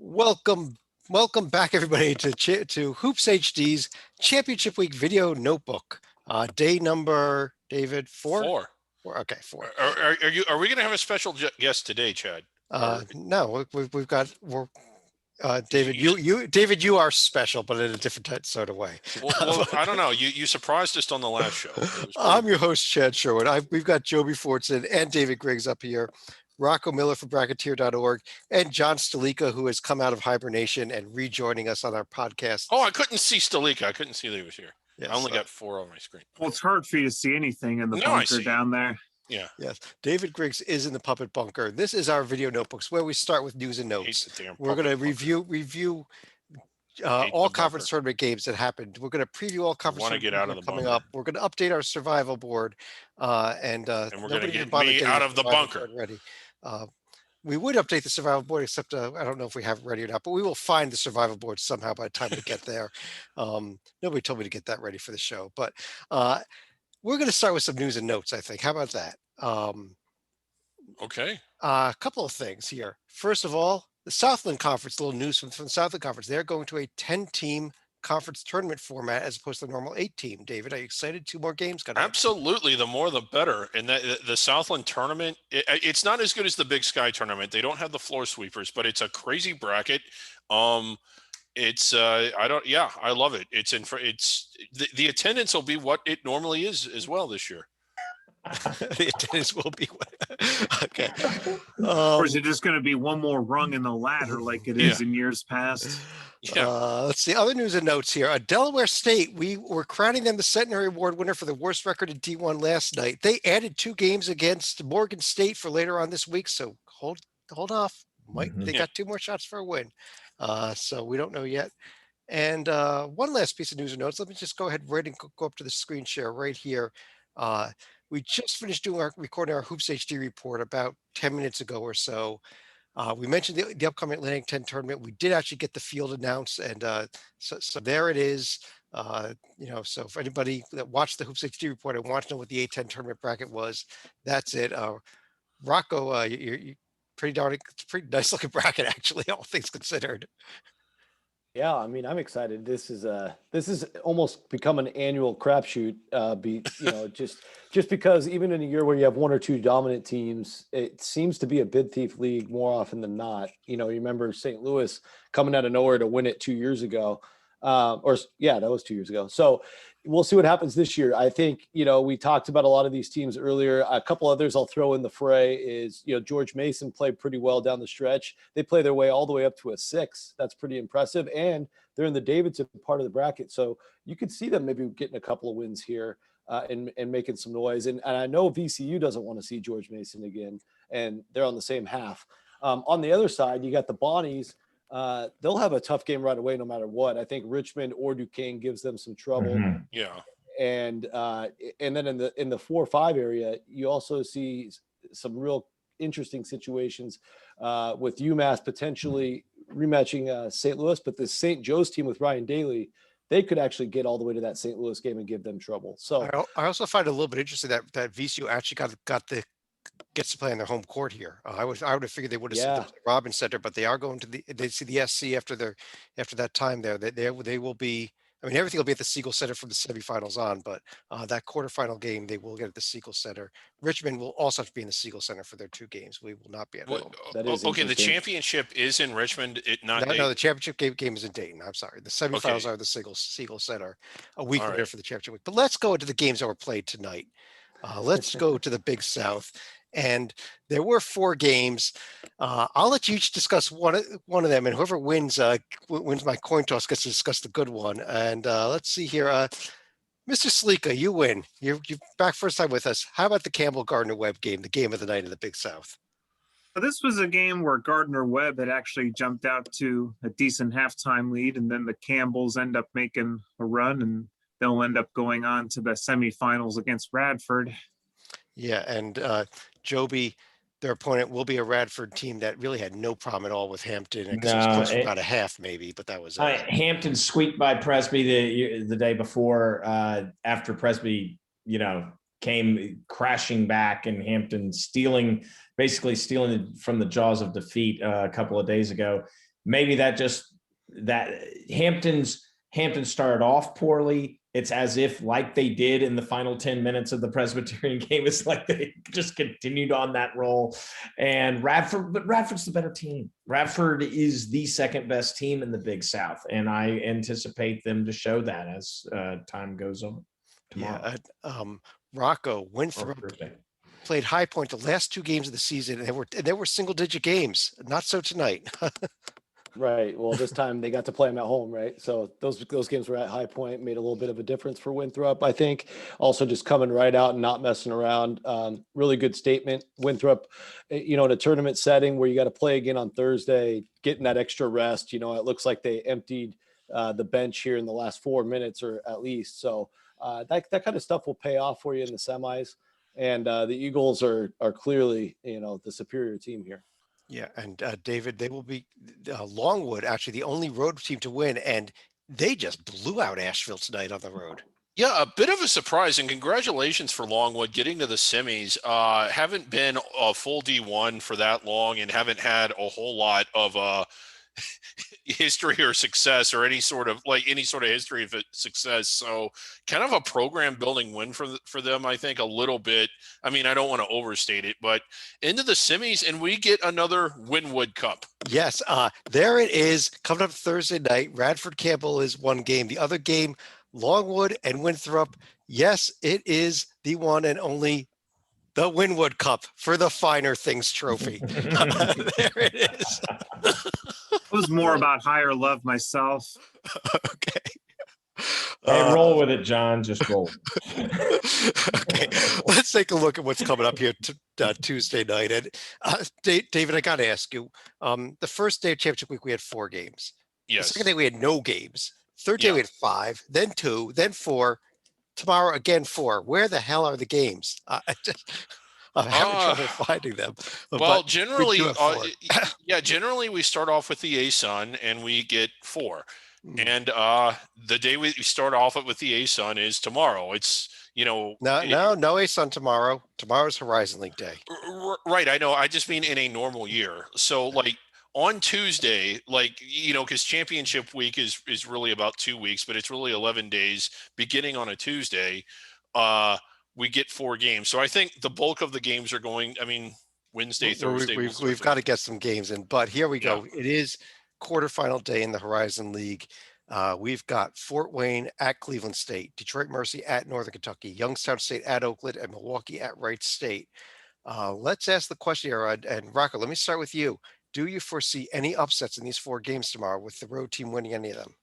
Welcome, welcome back, everybody, to Hoops HD's Championship Week Video Notebook. Day number, David, four. Four. Okay, four. Are we going to have a special guest today, Chad? No, we're David. You- David, you are special, but in a different sort of way. Well, I don't know. You surprised us on the last show. I'm your host, Chad Sherwood. We've got Joby Fortson and David Griggs up here, Rocco Miller from Bracketeer.org, and John Stalika, who has come out of hibernation and rejoining us on our podcast. Oh, I couldn't see Stalika. I couldn't see that he was here. Yes, I only got four on my screen. Well, it's hard for you to see anything in the bunker down there. Yeah. Yes. David Griggs is in the puppet bunker. This is our video notebooks where we start with news and notes. We're going to review all conference tournament games that happened. We're going to preview all conference tournaments coming up. We're going to update our survival board, and we're going to get me out of the bunker. Ready. We would update the survival board, except I don't know if we have it ready or not, but we will find the survival board somehow by the time we get there. Nobody told me to get that ready for the show, but we're going to start with some news and notes, I think. How about that? Okay. A couple of things here. First of all, the Southland Conference, a little news from the Southland Conference. They're going to a 10-team conference tournament format as opposed to the normal 8-team. David, are you excited? 2 more games coming up. Absolutely. The more, the better. And the Southland tournament, it's not as good as the Big Sky tournament. They don't have the floor sweepers, but it's a crazy bracket. I love it. The attendance will be what it normally is as well this year. The attendance will be okay. Or is it just going to be one more rung in the ladder like it is in years past? Yeah. Let's see other news and notes here. Delaware State, we were crowning them the Centenary Award winner for the worst record in D1 last night. They added 2 games against Morgan State for later on this week, so hold off. They got 2 more shots for a win, so we don't know yet. And one last piece of news and notes. Let me just go ahead and go up to the screen share right here. We just finished recording our Hoops HD report about 10 minutes ago or so. We mentioned the upcoming Atlantic 10 tournament. We did actually get the field announced, and so there it is. So for anybody that watched the Hoops HD report and wants to know what the A10 tournament bracket was, that's it. Rocco, you're it's a pretty nice looking bracket, actually, all things considered. Yeah, I mean, I'm excited. This is almost become an annual crapshoot. Just because even in a year where you have 1 or 2 dominant teams, it seems to be a bid thief league more often than not. You remember St. Louis coming out of nowhere to win it 2 years ago, that was 2 years ago. So we'll see what happens this year. I think we talked about a lot of these teams earlier. A couple others I'll throw in the fray is George Mason played pretty well down the stretch. They play their way all the way up to a 6. That's pretty impressive, and they're in the Davidson part of the bracket, so you could see them maybe getting a couple of wins here and making some noise. And I know VCU doesn't want to see George Mason again, and they're on the same half. On the other side, you got the Bonnies. They'll have a tough game right away no matter what. I think Richmond or Duquesne gives them some trouble. Mm-hmm. Yeah. And then in the 4-5 area, you also see some real interesting situations with UMass potentially rematching St. Louis, but the St. Joe's team with Ryan Daly, they could actually get all the way to that St. Louis game and give them trouble. So I also find it a little bit interesting that VCU actually gets to play on their home court here. I would have figured they would have sent them to the Robins Center, but they are going to they see the SC after that time there. They will be. I mean, everything will be at the Siegel Center from the semifinals on, but that quarterfinal game they will get at the Siegel Center. Richmond will also have to be in the Siegel Center for their 2 games. We will not be at home. Okay, the championship is in Richmond. No, the championship game is in Dayton. I'm sorry. The semifinals are the Siegel Center a week later for the championship week. But let's go into the games that were played tonight. Let's go to the Big South. And there were 4 games. I'll let you each discuss one of them, and whoever wins my coin toss gets to discuss the good one. And let's see here, Mr. Stalika, you win. You're back first time with us. How about the Campbell Gardner Webb game, the game of the night in the Big South? This was a game where Gardner Webb had actually jumped out to a decent halftime lead, and then the Campbells end up making a run, and they'll end up going on to the semifinals against Radford. Yeah, and Joby, their opponent, will be a Radford team that really had no problem at all with Hampton. It was close to about a half, maybe, but that was Hampton squeaked by Presby the day before after Presby, came crashing back, and Hampton basically stealing from the jaws of defeat a couple of days ago. maybe that Hampton started off poorly. It's as if, like they did in the final 10 minutes of the Presbyterian game, it's like they just continued on that roll. And Radford's the better team. Radford is the second best team in the Big South, and I anticipate them to show that as time goes on tomorrow. Yeah, Rocco Winthrop played High Point the last 2 games of the season, and they were single-digit games. Not so tonight. Right. Well, this time they got to play them at home, right? So those games were at High Point, made a little bit of a difference for Winthrop, I think. Also, just coming right out and not messing around. Really good statement. Winthrop, in a tournament setting where you got to play again on Thursday, getting that extra rest. It looks like they emptied the bench here in the last 4 minutes, or at least. So that kind of stuff will pay off for you in the semis. And the Eagles are clearly, the superior team here. Yeah, and David, they will be Longwood, actually the only road team to win, and they just blew out Asheville tonight on the road. Yeah, a bit of a surprise, and congratulations for Longwood getting to the semis. Haven't been a full D1 for that long, and haven't had a whole lot of history or success, or any sort of history of success. So kind of a program building win for them, I think, a little bit. I mean, I don't want to overstate it, but into the semis, and we get another Winwood Cup. Yes, there it is, coming up Thursday night. Radford Campbell is one game. The other game, Longwood and Winthrop. Yes, it is the one and only the Winwood Cup for the Finer Things Trophy. There it is. It was more about higher love myself. Okay. Hey, roll with it, John. Just roll. Okay, let's take a look at what's coming up here Tuesday night. And David, I got to ask you, the first day of championship week, we had 4 games. Yes. The second day, we had no games. Third day, we had 5, then 2, then 4. Tomorrow, again, 4. Where the hell are the games? I'm having trouble finding them. Well, generally, generally we start off with the A-Sun, and we get 4. And the day we start off with the A-Sun is tomorrow. It's, no A-Sun tomorrow. Tomorrow's Horizon League Day. Right. I know. I just mean in a normal year. So on Tuesday, because championship week is really about 2 weeks, but it's really 11 days beginning on a Tuesday. We get 4 games. So I think the bulk of the games are going, Wednesday, Thursday. We've got to get some games in, but here we go. It is quarterfinal day in the Horizon League. We've got Fort Wayne at Cleveland State, Detroit Mercy at Northern Kentucky, Youngstown State at Oakland, and Milwaukee at Wright State. Let's ask the question here, and Rocco, let me start with you. Do you foresee any upsets in these 4 games tomorrow, with the road team winning any of them?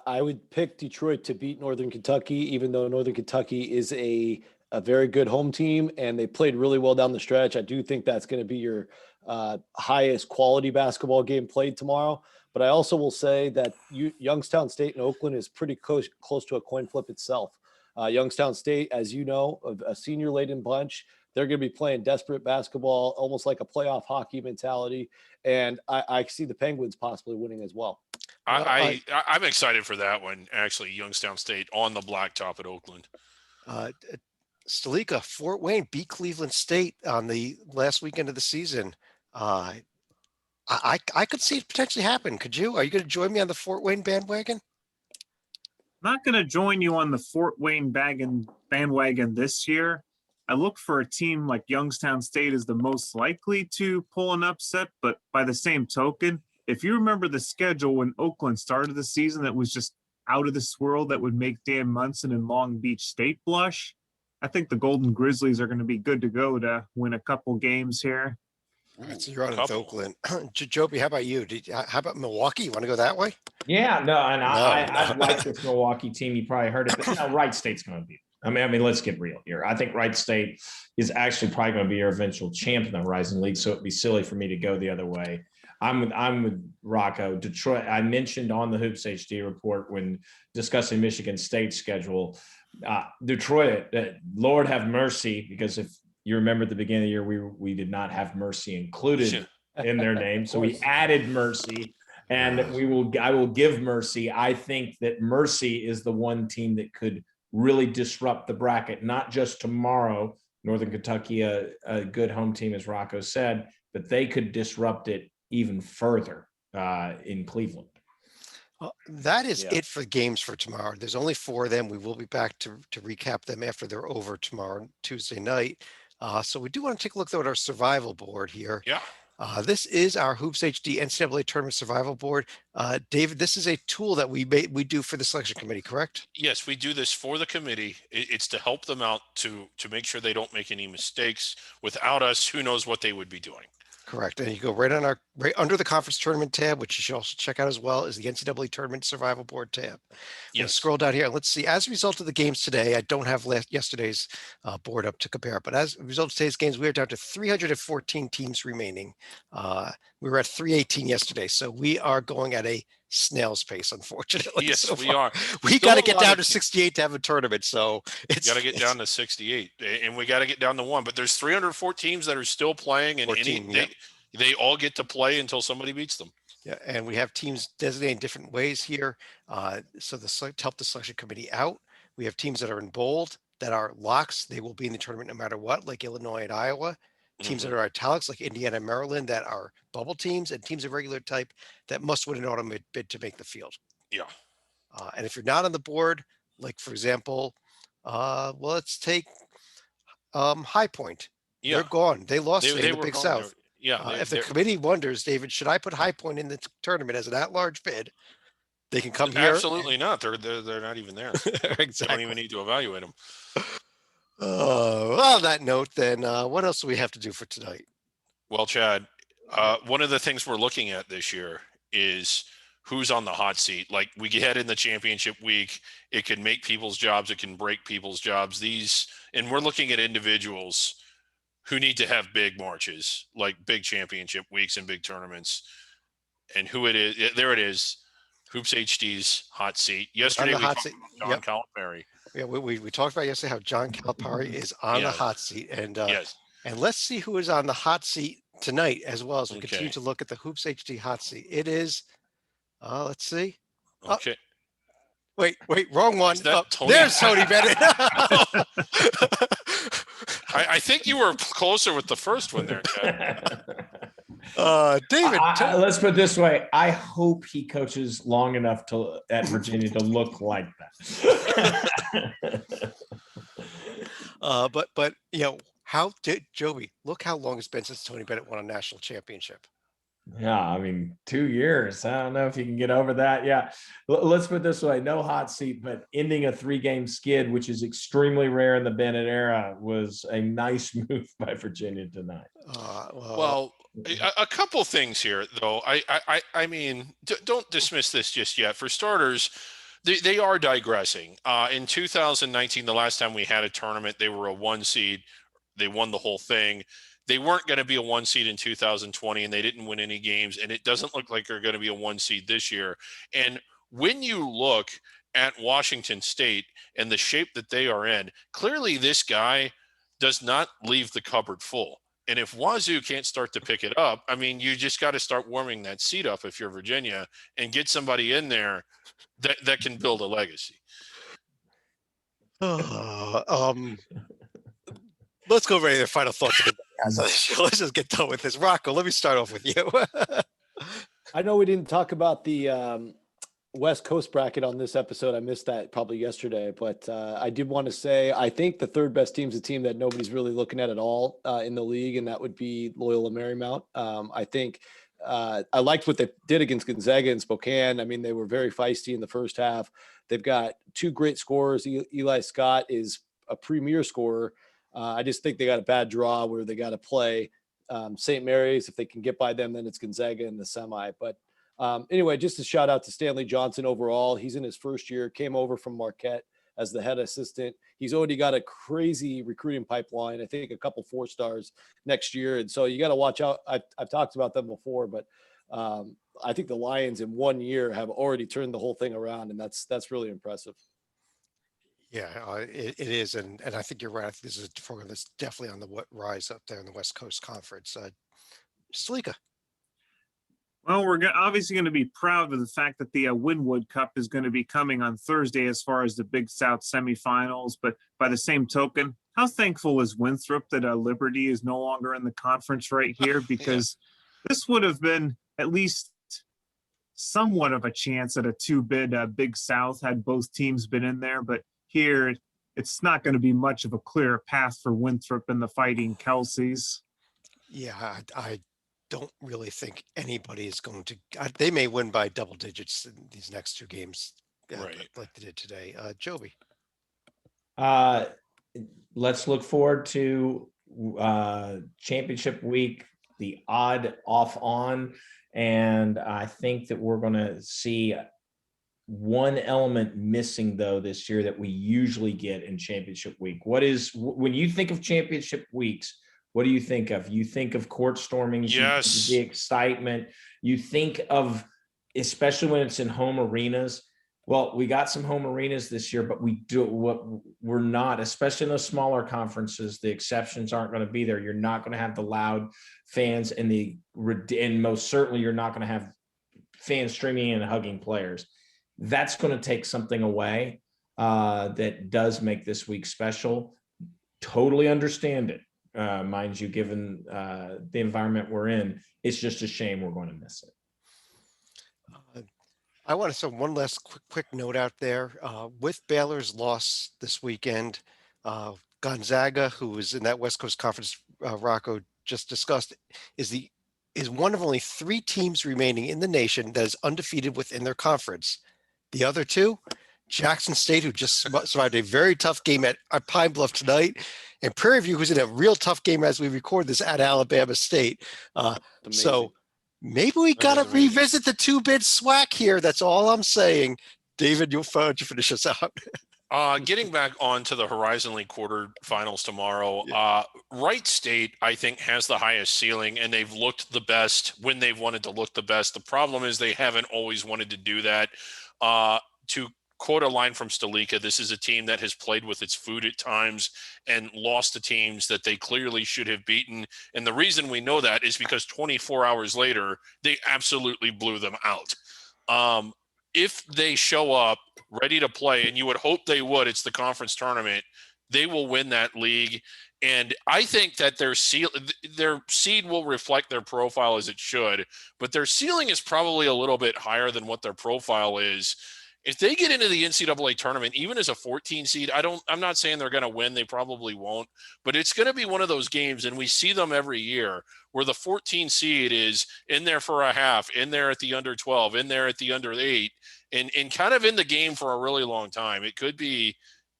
I would pick Detroit to beat Northern Kentucky, even though Northern Kentucky is a very good home team and they played really well down the stretch. I do think that's going to be your highest quality basketball game played tomorrow. But I also will say that Youngstown State and Oakland is pretty close to a coin flip itself. Youngstown State, as you know, a senior-laden bunch, they're going to be playing desperate basketball, almost like a playoff hockey mentality. And I see the Penguins possibly winning as well. I'm excited for that one, actually. Youngstown State on the blacktop at Oakland. Stalika, Fort Wayne beat Cleveland State on the last weekend of the season. I could see it potentially happen. Could you? Are you going to join me on the Fort Wayne bandwagon? I'm not going to join you on the Fort Wayne bandwagon this year. I look for a team like Youngstown State as the most likely to pull an upset, but by the same token, if you remember the schedule when Oakland started the season, that was just out of this world, that would make Dan Munson and Long Beach State blush. I think the Golden Grizzlies are going to be good to go to win a couple games here. All right, so you're on with Oakland. Joby, how about you? How about Milwaukee? You want to go that way? Yeah, no, and I like this Milwaukee team. You probably heard it, but Wright State's going to be. I mean, let's get real here. I think Wright State is actually probably going to be your eventual champ in the Horizon League, so it'd be silly for me to go the other way. I'm with Rocco. Detroit, I mentioned on the Hoops HD report when discussing Michigan State's schedule, Detroit, Lord have mercy, because if you remember at the beginning of the year, we did not have Mercy included in their name. So we added Mercy, and I will give Mercy. I think that Mercy is the one team that could really disrupt the bracket, not just tomorrow. Northern Kentucky, a good home team, as Rocco said, but they could disrupt it even further in Cleveland. Well, that is it for games for tomorrow. There's only 4 of them. We will be back to recap them after they're over tomorrow, Tuesday night. So we do want to take a look though at our survival board here. Yeah. This is our Hoops HD NCAA Tournament Survival Board. David, this is a tool that we do for the selection committee, correct? Yes, we do this for the committee. It's to help them out to make sure they don't make any mistakes. Without us, who knows what they would be doing. Correct. And you go right under the conference tournament tab, which you should also check out as well, is the NCAA Tournament Survival Board tab. Yes. Scroll down here. Let's see. As a result of the games today, I don't have yesterday's board up to compare, but as a result of today's games, we are down to 314 teams remaining. We were at 318 yesterday, so we are going at a snail's pace, unfortunately. Yes, so we are. We got to get down to 68 to have a tournament, so it's got to get down to 68, and we got to get down to 1. But there's 304 teams that are still playing, and 14, they all get to play until somebody beats them. Yeah, and we have teams designated in different ways here. So to help the selection committee out, we have teams that are in bold that are locks. They will be in the tournament no matter what, like Illinois and Iowa. Teams that are italics, like Indiana and Maryland, that are bubble teams, and teams of regular type that must win an automated bid to make the field. Yeah. And if you're not on the board, like for example, well, let's take High Point. Yeah. They're gone. They lost in the Big South. If the committee wonders, David, should I put High Point in the tournament as an at-large bid? They can come here. Absolutely not. They're not even there. Exactly. They don't even need to evaluate them. Well, on that note, then, what else do we have to do for tonight? Well, Chad, one of the things we're looking at this year is who's on the hot seat. Like, we get in the championship week, it can make people's jobs, it can break people's jobs. And we're looking at individuals who need to have big marches, like big championship weeks and big tournaments. And who it is, there it is, Hoops HD's hot seat. Yesterday, we talked about John Calipari. Yeah, we talked about yesterday how John Calipari is on the hot seat, and and let's see who is on the hot seat tonight as well as we continue to look at the Hoops HD hot seat. It is, let's see. Okay. Wait, wrong one. There's Tony Bennett. I think you were closer with the first one there, Chad. David, let's put it this way. I hope he coaches long enough at Virginia to look like that. But you know, Joby, look how long it's been since Tony Bennett won a national championship. Yeah, I mean, 2 years. I don't know if you can get over that. Yeah, let's put it this way. No hot seat, but ending a 3-game skid, which is extremely rare in the Bennett era, was a nice move by Virginia tonight. Well, a couple things here, though. I mean, don't dismiss this just yet. For starters, they are digressing. In 2019, the last time we had a tournament, they were a 1 seed. They won the whole thing. They weren't going to be a 1 seed in 2020, and they didn't win any games. And it doesn't look like they're going to be a 1 seed this year. And when you look at Washington State and the shape that they are in, clearly this guy does not leave the cupboard full. And if Wazoo can't start to pick it up, I mean, you just got to start warming that seat up if you're Virginia and get somebody in there that can build a legacy. Let's go over to their final thoughts. Let's just get done with this. Rocco, let me start off with you. I know we didn't talk about the West Coast bracket on this episode. I missed that probably yesterday, but I did want to say I think the third best team is a team that nobody's really looking at all in the league, and that would be Loyola Marymount. I think I liked what they did against Gonzaga and Spokane. I mean, they were very feisty in the first half. They've got 2 great scorers. Eli Scott is a premier scorer. I just think they got a bad draw where they got to play St. Mary's. If they can get by them, then it's Gonzaga in the semi. But anyway, just a shout out to Stanley Johnson overall. He's in his first year, came over from Marquette as the head assistant. He's already got a crazy recruiting pipeline. I think a couple 4-stars next year. And so you got to watch out. I've talked about them before, but I think the Lions in 1 year have already turned the whole thing around. And that's really impressive. Yeah, it is. And I think you're right. I think this is a program that's definitely on the rise up there in the West Coast Conference. Salika. Well, we're obviously going to be proud of the fact that the Winwood Cup is going to be coming on Thursday as far as the Big South semifinals. But by the same token, how thankful is Winthrop that Liberty is no longer in the conference right here? Because This would have been at least somewhat of a chance at a two-bid Big South had both teams been in there, but here it's not going to be much of a clear path for Winthrop and the Fighting Kelseys. Yeah, I don't really think anybody is going to. They may win by double digits in these next two games, Right. like they did today. Joby. Let's look forward to championship week, the odd off on, and I think that we're going to see one element missing though this year that we usually get in championship week. When you think of championship weeks, what do you think of? You think of court storming, Yes. the excitement. You think of, especially when it's in home arenas. Well, we got some home arenas this year, but we're not, especially in those smaller conferences, the exceptions aren't going to be there. You're not going to have the loud fans and most certainly you're not going to have fans streaming and hugging players. That's going to take something away that does make this week special. Totally understand it, mind you, given the environment we're in. It's just a shame we're going to miss it. I want to throw one last quick note out there. With Baylor's loss this weekend, Gonzaga, who was in that West Coast Conference, Rocco just discussed, is one of only 3 teams remaining in the nation that is undefeated within their conference. The other 2, Jackson State, who just survived a very tough game at Pine Bluff tonight, and Prairie View, who's in a real tough game as we record this at Alabama State. So maybe we got to revisit the 2-bid SWAC here. That's all I'm saying. David, you'll finish us out. Getting back onto the Horizon League quarterfinals tomorrow, Wright State, I think, has the highest ceiling, and they've looked the best when they've wanted to look the best. The problem is they haven't always wanted to do that. To quote a line from Stalika, this is a team that has played with its food at times and lost to teams that they clearly should have beaten. And the reason we know that is because 24 hours later, they absolutely blew them out. If they show up ready to play, and you would hope they would, it's the conference tournament, they will win that league. And I think that their seed will reflect their profile as it should, but their ceiling is probably a little bit higher than what their profile is. If they get into the NCAA tournament, even as a 14 seed, I'm not saying they're going to win. They probably won't, but it's going to be one of those games, and we see them every year, where the 14 seed is in there for a half, in there at the under 12, in there at the under 8, and kind of in the game for a really long time. It could be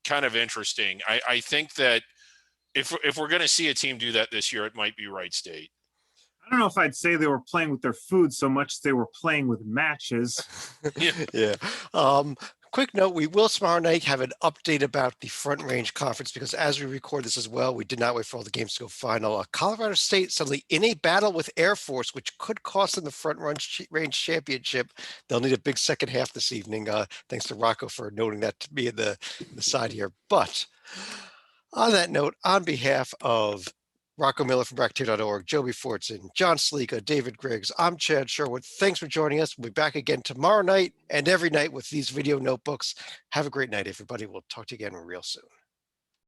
kind of interesting. I think that if we're going to see a team do that this year, it might be Wright State. I don't know if I'd say they were playing with their food so much as they were playing with matches. Yeah. Quick note, we will tomorrow night have an update about the Front Range Conference, because as we record this as well, we did not wait for all the games to go final. Colorado State suddenly in a battle with Air Force, which could cost them the Front Range Championship. They'll need a big second half this evening. Thanks to Rocco for noting that to me in the side here. But on that note, on behalf of Rocco Miller from Bracketeer.org, Joby Fortson, John Sleeka, David Griggs, I'm Chad Sherwood. Thanks for joining us. We'll be back again tomorrow night and every night with these video notebooks. Have a great night, everybody. We'll talk to you again real soon.